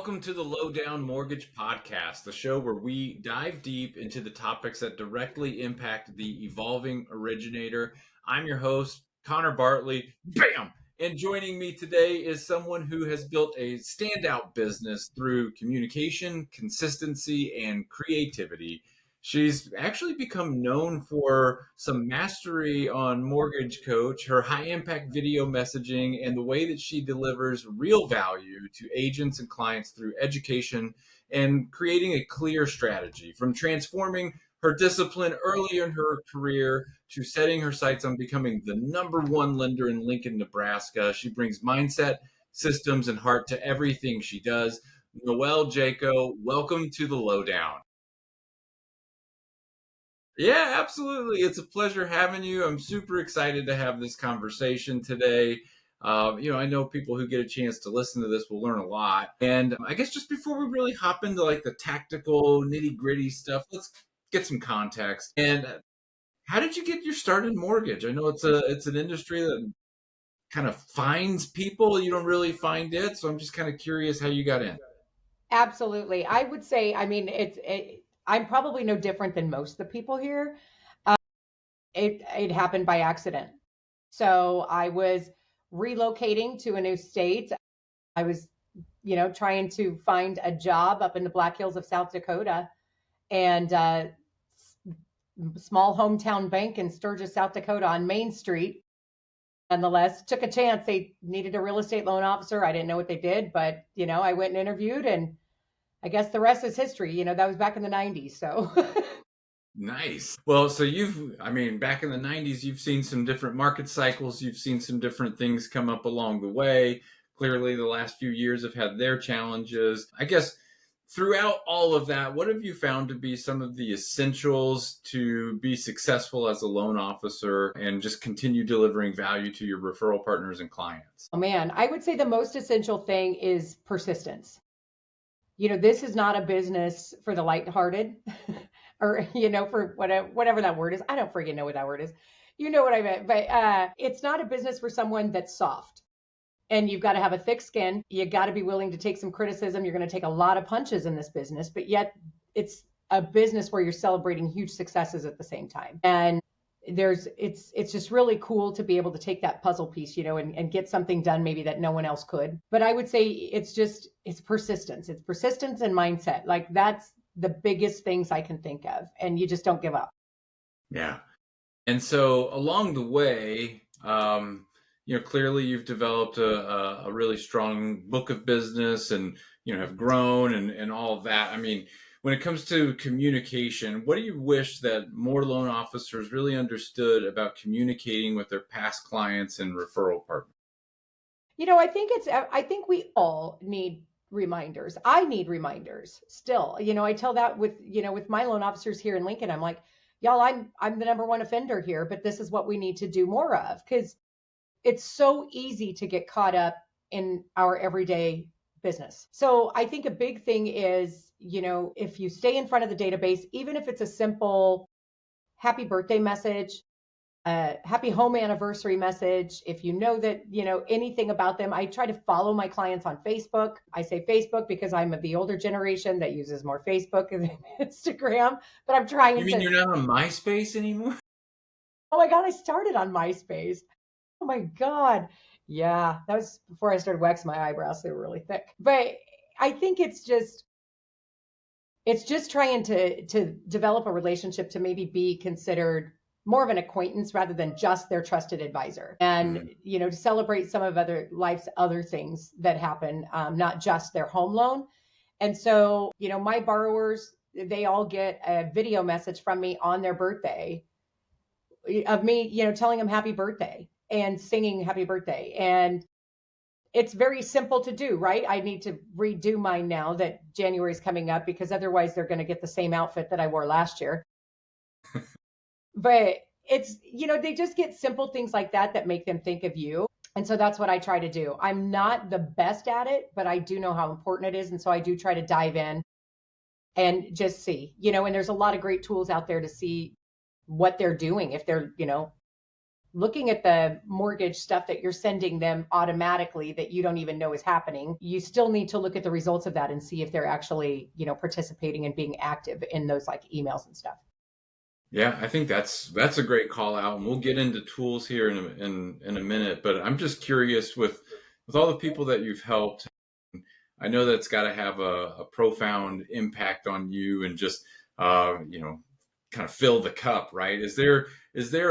welcome to the Lowdown Mortgage Podcast, the show where we dive deep into the topics that directly impact the evolving originator. I'm your host, Connor Bartley. Bam! And joining me today is someone who has built a standout business through communication, consistency, and creativity. She's actually become known for some mastery on Mortgage Coach, her high impact video messaging, and the way that she delivers real value to agents and clients through education and creating a clear strategy from transforming her discipline early in her career to setting her sights on becoming the number one lender in Lincoln, Nebraska. She brings mindset, systems, and heart to everything she does. Noelle Jacquot, welcome to the Lowdown. Yeah, absolutely. It's a pleasure having you. I'm super excited to have this conversation today. I know people who get a chance to listen to this will learn a lot. And I guess just before we really hop into like the tactical nitty gritty stuff, let's get some context. And how did you get your start in mortgage? I know it's an industry that kind of finds people. You don't really find it, so I'm just kind of curious how you got in. Absolutely. I would say, I'm probably no different than most of the people here. Uh, it happened by accident. So I was relocating to a new state. I was, trying to find a job up in the Black Hills of South Dakota, and small hometown bank in Sturgis, South Dakota on Main Street. Nonetheless, took a chance. They needed a real estate loan officer. I didn't know what they did, but I went and interviewed, and I guess the rest is history. That was back in the 90s. So Nice. Well, so back in the 90s, you've seen some different market cycles. You've seen some different things come up along the way. Clearly, the last few years have had their challenges. I guess throughout all of that, what have you found to be some of the essentials to be successful as a loan officer and just continue delivering value to your referral partners and clients? oh man, I would say the most essential thing is persistence. This is not a business for the lighthearted or, for whatever that word is. I don't freaking know what that word is. You know what I meant, but it's not a business for someone that's soft. And you've got to have a thick skin. You got to be willing to take some criticism. You're going to take a lot of punches in this business, but yet it's a business where you're celebrating huge successes at the same time. And it's just really cool to be able to take that puzzle piece, and get something done maybe that no one else could. But I would say it's persistence. It's persistence and mindset. Like that's the biggest things I can think of. And you just don't give up. Yeah. And so along the way, clearly you've developed a really strong book of business and, have grown and all of that. I mean, when it comes to communication, what do you wish that more loan officers really understood about communicating with their past clients and referral partners? I think we all need reminders. I need reminders still. I tell that with my loan officers here in Lincoln. I'm like, y'all, I'm the number one offender here, but this is what we need to do more of, because it's so easy to get caught up in our everyday business. So I think a big thing is, if you stay in front of the database, even if it's a simple happy birthday message, happy home anniversary message, if you know that, anything about them. I try to follow my clients on Facebook. I say Facebook because I'm of the older generation that uses more Facebook than Instagram, but I'm trying You mean to. you're not on MySpace anymore? Oh my God, I started on MySpace. Oh my God. Yeah, that was before I started waxing my eyebrows. They were really thick. But I think it's just trying to develop a relationship to maybe be considered more of an acquaintance rather than just their trusted advisor, and to celebrate some of life's other things that happen, not just their home loan. And so my borrowers, they all get a video message from me on their birthday of me telling them happy birthday and singing happy birthday. And it's very simple to do, right? I need to redo mine now that January is coming up, because otherwise they're going to get the same outfit that I wore last year. But it's, they just get simple things like that make them think of you. And so that's what I try to do. I'm not the best at it, but I do know how important it is. And so I do try to dive in and just see, and there's a lot of great tools out there to see what they're doing. If they're, looking at the mortgage stuff that you're sending them automatically that you don't even know is happening, you still need to look at the results of that and see if they're actually, participating and being active in those like emails and stuff. Yeah, I think that's a great call out, and we'll get into tools here in a minute. But I'm just curious with all the people that you've helped. I know that's got to have a profound impact on you, and just kind of fill the cup, right? Is there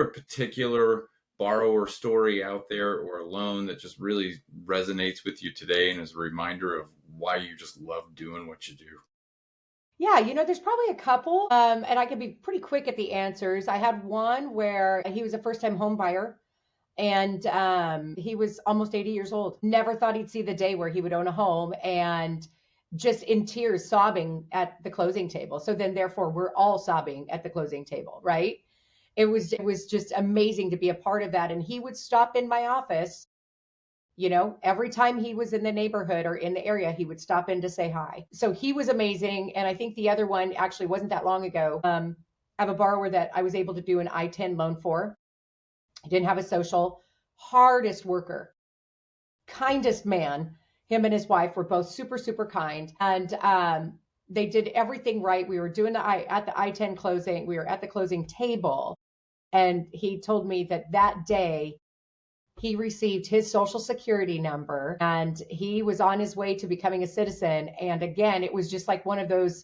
a particular borrower story out there or a loan that just really resonates with you today and is a reminder of why you just love doing what you do? Yeah, there's probably a couple, and I can be pretty quick at the answers. I had one where he was a first-time home buyer, and he was almost 80 years old. Never thought he'd see the day where he would own a home, and just in tears, sobbing at the closing table. So then, therefore, we're all sobbing at the closing table, right? It was just amazing to be a part of that. And he would stop in my office, every time he was in the neighborhood or in the area, he would stop in to say hi. So he was amazing. And I think the other one actually wasn't that long ago. I have a borrower that I was able to do an I-10 loan for. He didn't have a social, hardest worker, kindest man. Him and his wife were both super, super kind. And they did everything right. We were doing at the I-10 closing. We were at the closing table. And he told me that day he received his social security number and he was on his way to becoming a citizen. And again, it was just like one of those,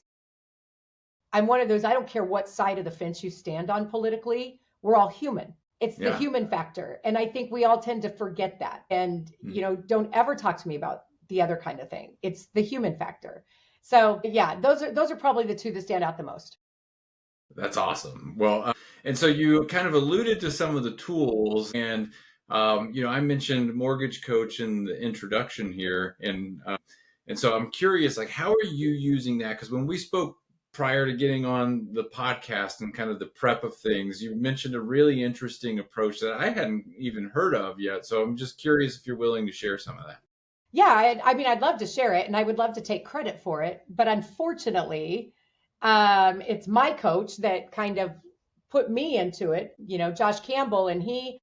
I'm one of those, I don't care what side of the fence you stand on politically, we're all human. It's the human factor. And I think we all tend to forget that. And, don't ever talk to me about the other kind of thing. It's the human factor. So yeah, those are probably the two that stand out the most. That's awesome. Well, and so you kind of alluded to some of the tools, and I mentioned Mortgage Coach in the introduction here, and so I'm curious, like, how are you using that? Because when we spoke prior to getting on the podcast and kind of the prep of things, you mentioned a really interesting approach that I hadn't even heard of yet. So I'm just curious if you're willing to share some of that. Yeah, I mean, I'd love to share it and I would love to take credit for it. But unfortunately, it's my coach that kind of put me into it, Josh Campbell, and he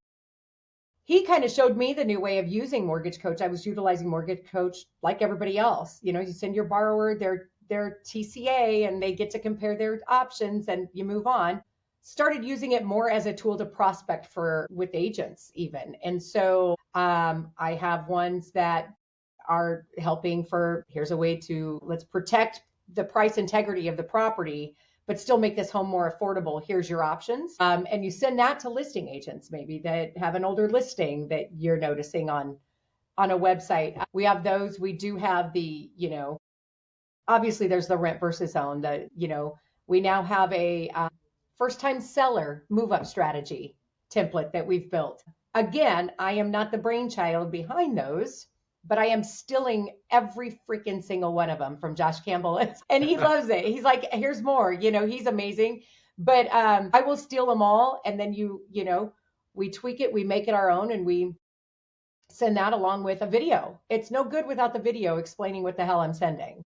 kind of showed me the new way of using Mortgage Coach. I was utilizing Mortgage Coach like everybody else. You send your borrower their TCA and they get to compare their options and you move on. Started using it more as a tool to prospect with agents even. And so I have ones that are helping here's a way to, let's protect the price integrity of the property, but still make this home more affordable. Here's your options. And you send that to listing agents, maybe that have an older listing that you're noticing on a website. We have those. We do have obviously there's the rent versus own, we now have a first time seller move up strategy template that we've built. Again, I am not the brainchild behind those, but I am stealing every freaking single one of them from Josh Campbell. And he loves it. He's like, here's more, he's amazing. But I will steal them all. And then we tweak it, we make it our own, and we send that along with a video. It's no good without the video explaining what the hell I'm sending.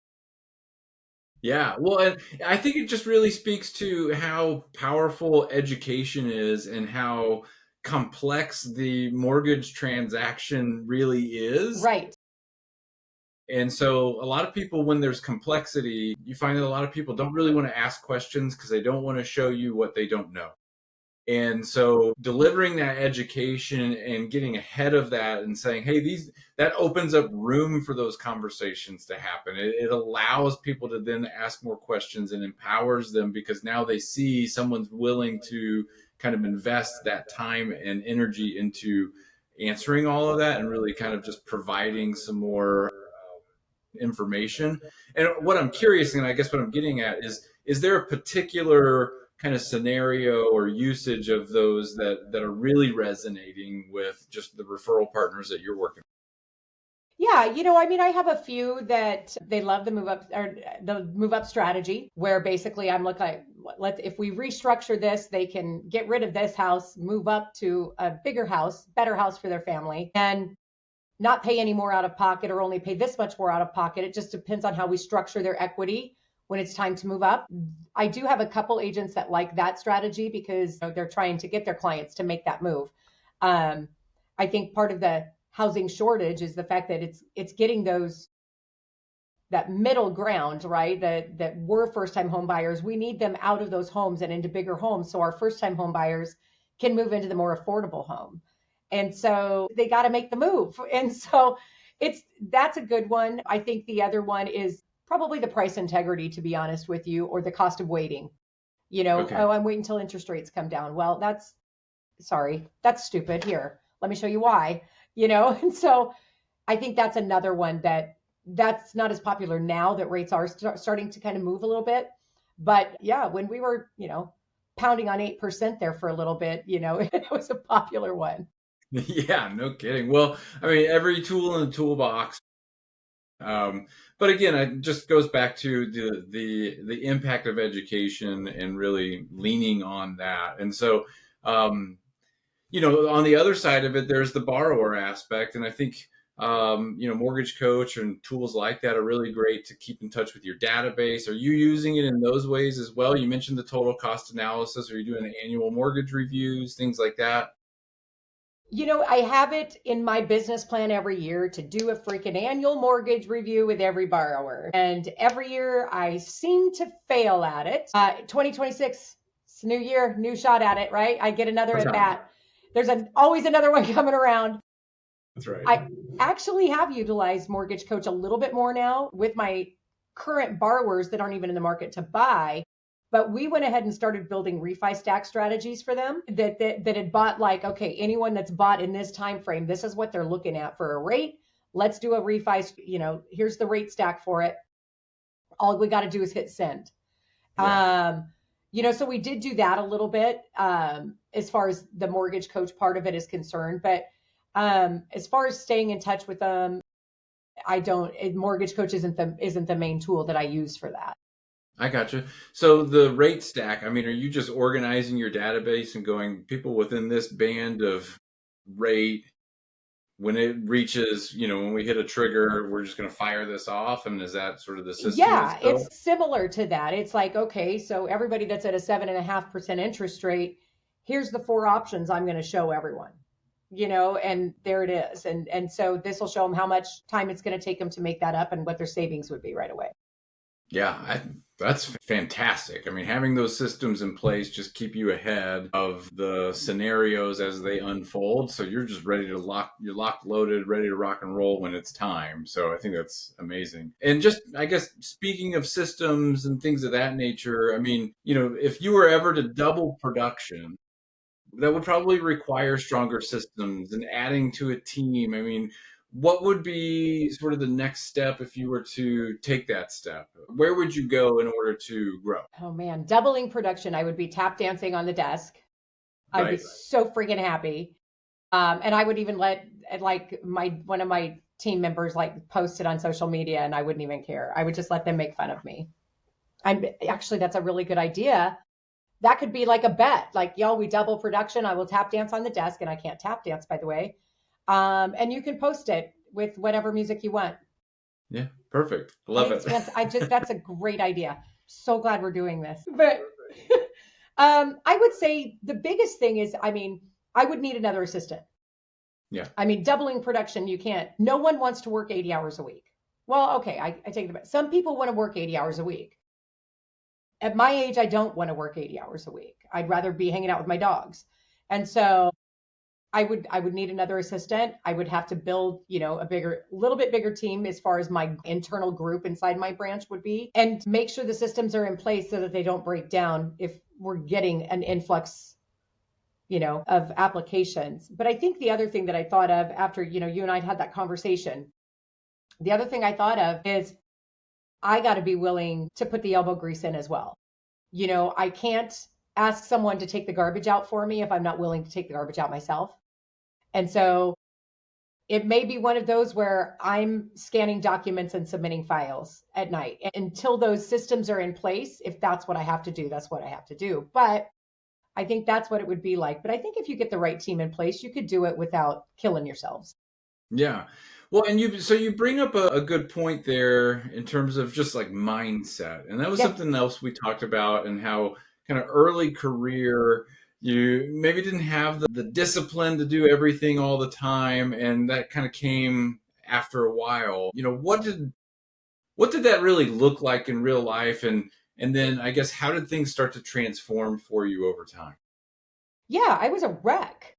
Yeah, well, and I think it just really speaks to how powerful education is and how complex the mortgage transaction really is. Right. And so a lot of people, when there's complexity, you find that a lot of people don't really want to ask questions because they don't want to show you what they don't know. And so delivering that education and getting ahead of that and saying, hey, that opens up room for those conversations to happen. It allows people to then ask more questions and empowers them because now they see someone's willing to kind of invest that time and energy into answering all of that and really kind of just providing some more information. And what I'm curious, and I guess what I'm getting at is there a particular kind of scenario or usage of those that are really resonating with just the referral partners that you're working with? Yeah, I mean, I have a few that they love the move up strategy, where basically I'm looking like, if we restructure this, they can get rid of this house, move up to a bigger house, better house for their family, and not pay any more out of pocket or only pay this much more out of pocket. It just depends on how we structure their equity when it's time to move up. I do have a couple agents that like that strategy because they're trying to get their clients to make that move. I think part of the housing shortage is the fact that it's getting those that middle ground, right? That we're first time home buyers. We need them out of those homes and into bigger homes so our first time home buyers can move into the more affordable home. And so they got to make the move. And so that's a good one. I think the other one is probably the price integrity, to be honest with you, or the cost of waiting. Okay. Oh, I'm waiting until interest rates come down. Well, that's stupid. Here, let me show you why. And so I think that's another one that's not as popular now that rates are starting to kind of move a little bit. But yeah, when we were, pounding on 8% there for a little bit, it was a popular one. Yeah, no kidding. Well, I mean, every tool in the toolbox. Um, but again, it just goes back to the impact of education and really leaning on that. And so, um, on the other side of it, there's the borrower aspect, and I think Mortgage Coach and tools like that are really great to keep in touch with your database. Are you using it in those ways as well? You mentioned the total cost analysis. Are you doing annual mortgage reviews, things like that? I have it in my business plan every year to do a freaking annual mortgage review with every borrower. And every year I seem to fail at it. 2026, it's a new year, new shot at it, right? I get another That's at right. bat. There's always another one coming around. That's right. I actually have utilized Mortgage Coach a little bit more now with my current borrowers that aren't even in the market to buy. But we went ahead and started building refi stack strategies for them that had bought, like, okay, anyone that's bought in this time frame, this is what they're looking at for a rate. Let's do a refi, here's the rate stack for it. All we got to do is hit send. Yeah. So we did do that a little bit, as far as the Mortgage Coach part of it is concerned. But as far as staying in touch with them, Mortgage Coach isn't the main tool that I use for that. I gotcha. So the rate stack, I mean, are you just organizing your database and going people within this band of rate, when it reaches, when we hit a trigger, we're just going to fire this off? And is that sort of the system that's Yeah, built? it's similar to that. It's like, okay, so everybody that's at a 7.5% interest rate, here's the four options I'm going to show everyone, and there it is. And so this will show them how much time it's going to take them to make that up and what their savings would be right away. Yeah, that's fantastic. I mean, having those systems in place just keep you ahead of the scenarios as they unfold. So you're just you're locked, loaded, ready to rock and roll when it's time. So I think that's amazing. And just, I guess, speaking of systems and things of that nature, I mean, if you were ever to double production, that would probably require stronger systems and adding to a team. I mean, what would be sort of the next step if you were to take that step? Where would you go in order to grow? Oh man, doubling production, I would be tap dancing on the desk. I'd be Right. so freaking happy. And I would even let, like, one of my team members, like, post it on social media, and I wouldn't even care. I would just let them make fun of me. That's a really good idea. That could be like a bet, like, y'all, we double production. I will tap dance on the desk, and I can't tap dance, by the way. And you can post it with whatever music you want. Yeah. Perfect. I Love think it. it's fantastic. That's a great idea. So glad we're doing this. But I would say the biggest thing is, I mean, I would need another assistant. Yeah. I mean, doubling production, no one wants to work 80 hours a week. Well, okay, I take it back. Some people want to work 80 hours a week. At my age, I don't want to work 80 hours a week. I'd rather be hanging out with my dogs. And so I would need another assistant. I would have to build, little bit bigger team as far as my internal group inside my branch would be, and make sure the systems are in place so that they don't break down if we're getting an influx, of applications. But I think the other thing that I thought of after, you and I had that conversation, the other thing I thought of is I got to be willing to put the elbow grease in as well. I can't ask someone to take the garbage out for me if I'm not willing to take the garbage out myself. And so it may be one of those where I'm scanning documents and submitting files at night until those systems are in place. If that's what I have to do, that's what I have to do. But I think that's what it would be like. But I think if you get the right team in place, you could do it without killing yourselves. Yeah. Well, and you bring up a good point there in terms of just like mindset. And that was Yep. something else we talked about, and how kind of early career, you maybe didn't have the discipline to do everything all the time, and that kind of came after a while. What did that really look like in real life, and then I guess how did things start to transform for you over time? Yeah, I was a wreck.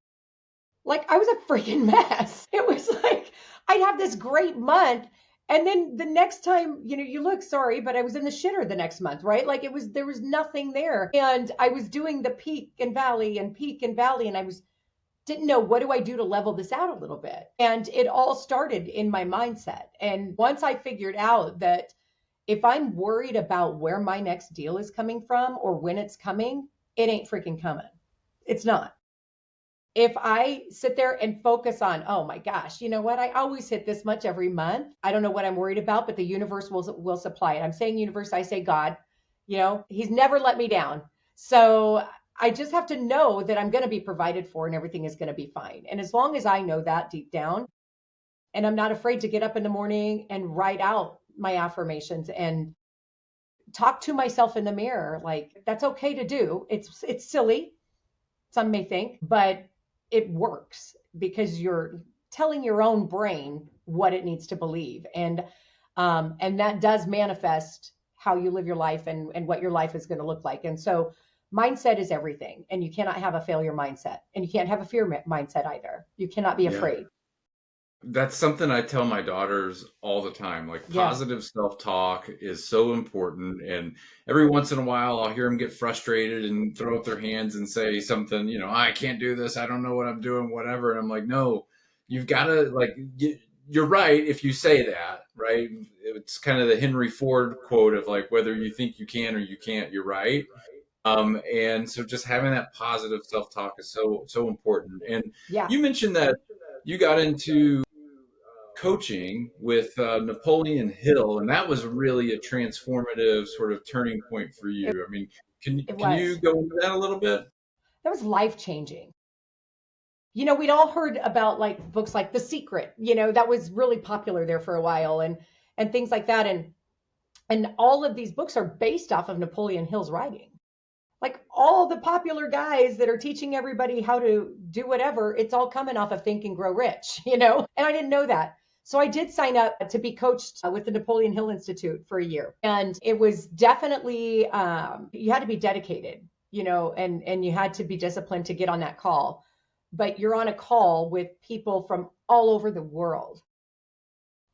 Like I was a freaking mess. It was like I'd have this great month and then the next time, you look sorry, but I was in the shitter the next month, right? Like there was nothing there. And I was doing the peak and valley and I was didn't know what do I do to level this out a little bit. And it all started in my mindset. And once I figured out that if I'm worried about where my next deal is coming from or when it's coming, it ain't freaking coming. It's not. If I sit there and focus on, oh my gosh, you know what? I always hit this much every month. I don't know what I'm worried about, but the universe will supply it. I'm saying universe, I say God. He's never let me down. So I just have to know that I'm going to be provided for and everything is going to be fine. And as long as I know that deep down, and I'm not afraid to get up in the morning and write out my affirmations and talk to myself in the mirror, like that's okay to do. It's silly, some may think, but it works because you're telling your own brain what it needs to believe, and that does manifest how you live your life and what your life is going to look like. And so, mindset is everything, and you cannot have a failure mindset, and you can't have a fear mindset either. You cannot be Yeah. afraid. That's something I tell my daughters all the time. Like, Yeah, positive self-talk is so important. And every once in a while, I'll hear them get frustrated and throw up their hands and say something, I can't do this. I don't know what I'm doing, whatever. And I'm like, no, you've got to, like, you're right if you say that, right? It's kind of the Henry Ford quote of like, whether you think you can or you can't, you're right. And so just having that positive self-talk is so, so important. And yeah. you mentioned that you got into coaching with Napoleon Hill, and that was really a transformative sort of turning point for it, you. I mean, can you was. go into that a little bit? That was life changing. We'd all heard about like books like The Secret, that was really popular there for a while, and things like that. And all of these books are based off of Napoleon Hill's writing. Like all the popular guys that are teaching everybody how to do whatever, it's all coming off of Think and Grow Rich, And I didn't know that. So I did sign up to be coached with the Napoleon Hill Institute for a year. And it was definitely, you had to be dedicated, and you had to be disciplined to get on that call. But you're on a call with people from all over the world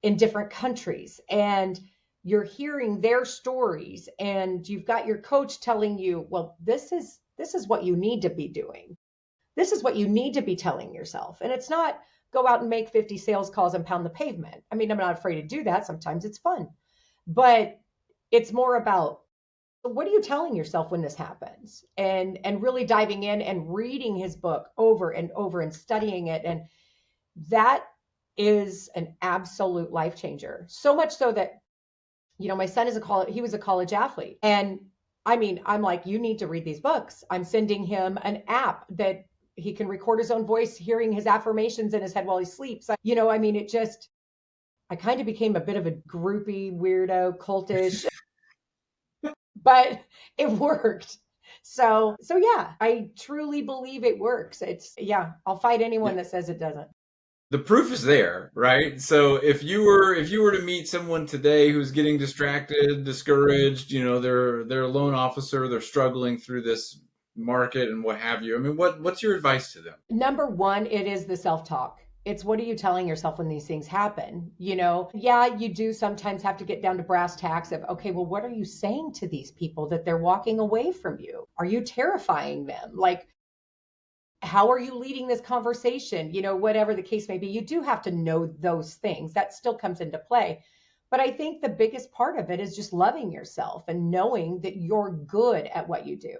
in different countries. And you're hearing their stories and you've got your coach telling you, well, this is what you need to be doing. This is what you need to be telling yourself. And it's not go out and make 50 sales calls and pound the pavement. I mean, I'm not afraid to do that. Sometimes it's fun. But it's more about what are you telling yourself when this happens? And really diving in and reading his book over and over and studying it. And that is an absolute life changer. So much so that my son he was a college athlete. And I mean, I'm like, you need to read these books. I'm sending him an app that he can record his own voice, hearing his affirmations in his head while he sleeps. I mean, I kind of became a bit of a groupie, weirdo, cultish, but it worked. So yeah, I truly believe it works. Yeah, I'll fight anyone that says it doesn't. The proof is there, right? So if you were to meet someone today who's getting distracted, discouraged, they're a loan officer, they're struggling through this market and what have you. I mean, what's your advice to them? Number one, it is the self-talk. It's what are you telling yourself when these things happen? Yeah, you do sometimes have to get down to brass tacks of, okay, well, what are you saying to these people that they're walking away from you? Are you terrifying them? Like, how are you leading this conversation? Whatever the case may be, you do have to know those things. That still comes into play. But I think the biggest part of it is just loving yourself and knowing that you're good at what you do.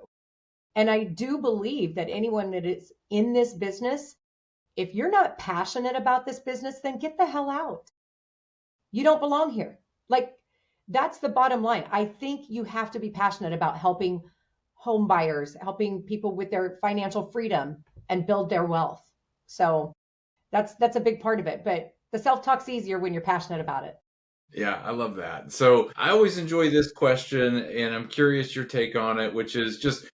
And I do believe that anyone that is in this business, if you're not passionate about this business, then get the hell out. You don't belong here. Like, that's the bottom line. I think you have to be passionate about helping home buyers, helping people with their financial freedom and build their wealth. So that's a big part of it. But the self-talk's easier when you're passionate about it. Yeah, I love that. So I always enjoy this question, and I'm curious your take on it, which is just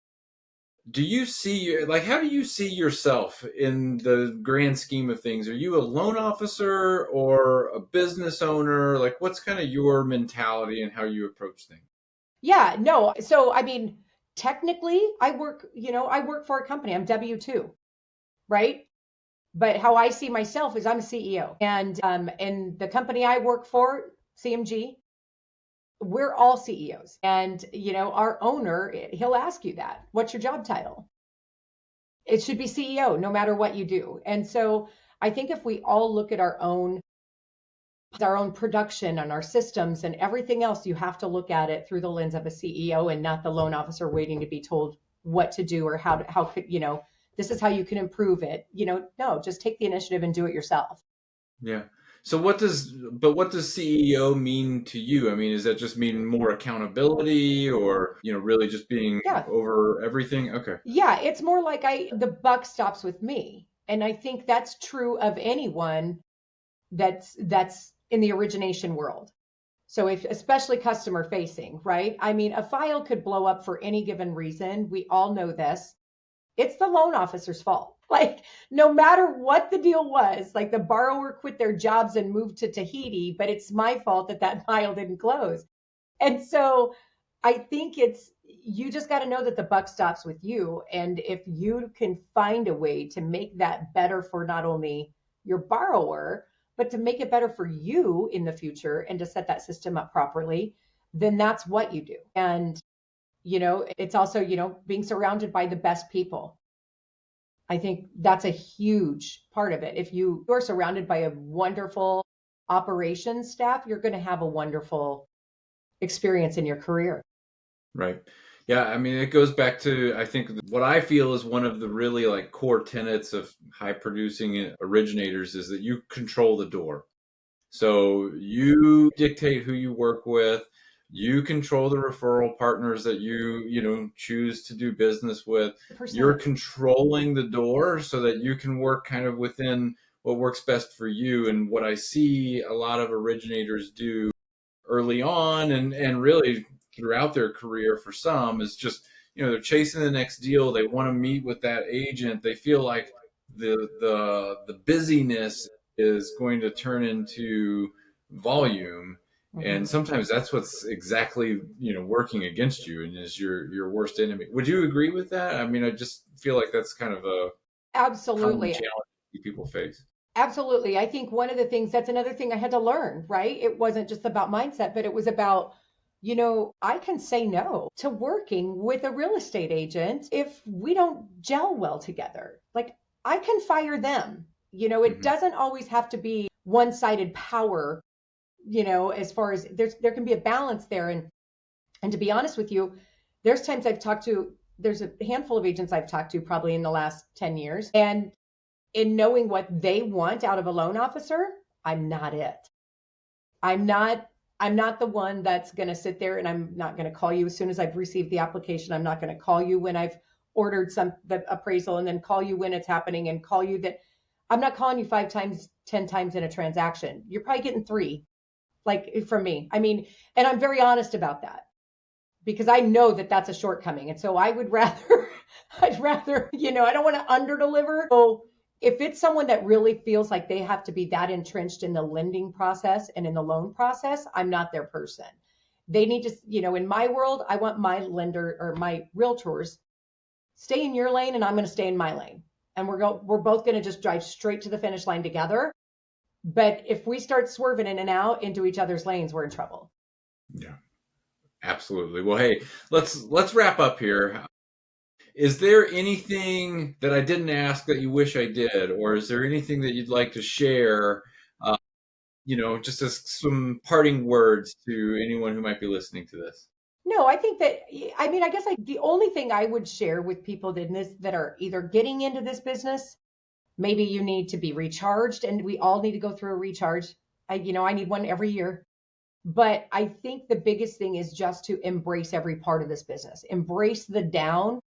Do you see, like, how do you see yourself in the grand scheme of things? Are you a loan officer or a business owner? Like, what's kind of your mentality and how you approach things? Yeah, no. So, I mean, technically, I work for a company. I'm W-2, right? But how I see myself is I'm a CEO. And the company I work for, CMG, we're all CEOs. And, our owner, he'll ask you that. What's your job title? It should be CEO, no matter what you do. And so I think if we all look at our own production and our systems and everything else, you have to look at it through the lens of a CEO and not the loan officer waiting to be told what to do or how could, this is how you can improve it. No, just take the initiative and do it yourself. Yeah. So what does CEO mean to you? I mean, does that just mean more accountability or, really just being Yeah. over everything? Okay. Yeah. It's more like the buck stops with me. And I think that's true of anyone that's in the origination world. So if especially customer facing, right? I mean, a file could blow up for any given reason. We all know this. It's the loan officer's fault. Like, no matter what the deal was, like the borrower quit their jobs and moved to Tahiti, but it's my fault that that file didn't close. And so I think you just got to know that the buck stops with you. And if you can find a way to make that better for not only your borrower, but to make it better for you in the future and to set that system up properly, then that's what you do. And, it's also, being surrounded by the best people. I think that's a huge part of it. If you are surrounded by a wonderful operations staff, you're going to have a wonderful experience in your career. Right. Yeah, I mean, it goes back to, I think, what I feel is one of the really like core tenets of high producing originators is that you control the door. So you dictate who you work with. You control the referral partners that you choose to do business with. You're 100%. controlling the door so that you can work kind of within what works best for you. And what I see a lot of originators do early on and really throughout their career for some is just, they're chasing the next deal. They want to meet with that agent. They feel like the busyness is going to turn into volume, and Mhm. sometimes that's what's exactly working against you and is your worst enemy. Would you agree with that? I mean, I just feel like that's kind of a common Absolutely. challenge people face. Absolutely. I think one of the things that's another thing I had to learn, right? It wasn't just about mindset, but it was about, I can say no to working with a real estate agent if we don't gel well together. Like, I can fire them. It Hmm. doesn't always have to be one-sided power, as far as there can be a balance there. And to be honest with you, there's a handful of agents I've talked to probably in the last 10 years. And in knowing what they want out of a loan officer, I'm not it. I'm not I'm not the one that's going to sit there, and I'm not going to call you as soon as I've received the application. I'm not going to call you when I've ordered the appraisal and then call you when it's happening and call you that I'm not calling you 5 times, 10 times in a transaction. You're probably getting 3 like from me. I mean, and I'm very honest about that because I know that that's a shortcoming. And so I would rather, I'd rather, I don't want to under deliver. So if it's someone that really feels like they have to be that entrenched in the lending process and in the loan process, I'm not their person. They need to, in my world, I want my lender or my realtors stay in your lane and I'm going to stay in my lane. And we're both going to just drive straight to the finish line together. But if we start swerving in and out into each other's lanes, we're in trouble. Yeah, absolutely. Well, hey, let's wrap up here. Is there anything that I didn't ask that you wish I did, or is there anything that you'd like to share? Uh, just as some parting words to anyone who might be listening to this. No, I think that I mean, I guess the only thing I would share with people that are either getting into this business, maybe you need to be recharged, and we all need to go through a recharge. I need one every year. But I think the biggest thing is just to embrace every part of this business. Embrace the down,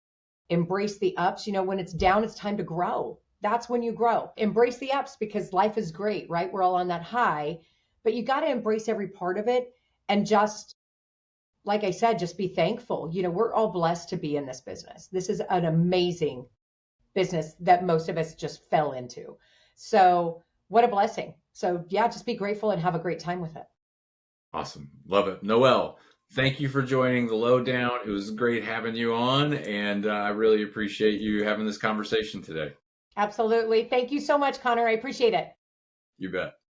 embrace the ups. When it's down, it's time to grow. That's when you grow. Embrace the ups because life is great, right? We're all on that high, but you got to embrace every part of it and just like I said, just be thankful. We're all blessed to be in this business. This is an amazing business that most of us just fell into. So, what a blessing. So, yeah, just be grateful and have a great time with it. Awesome. Love it. Noelle, thank you for joining the Lowdown. It was great having you on, and I really appreciate you having this conversation today. Absolutely. Thank you so much, Connor. I appreciate it. You bet.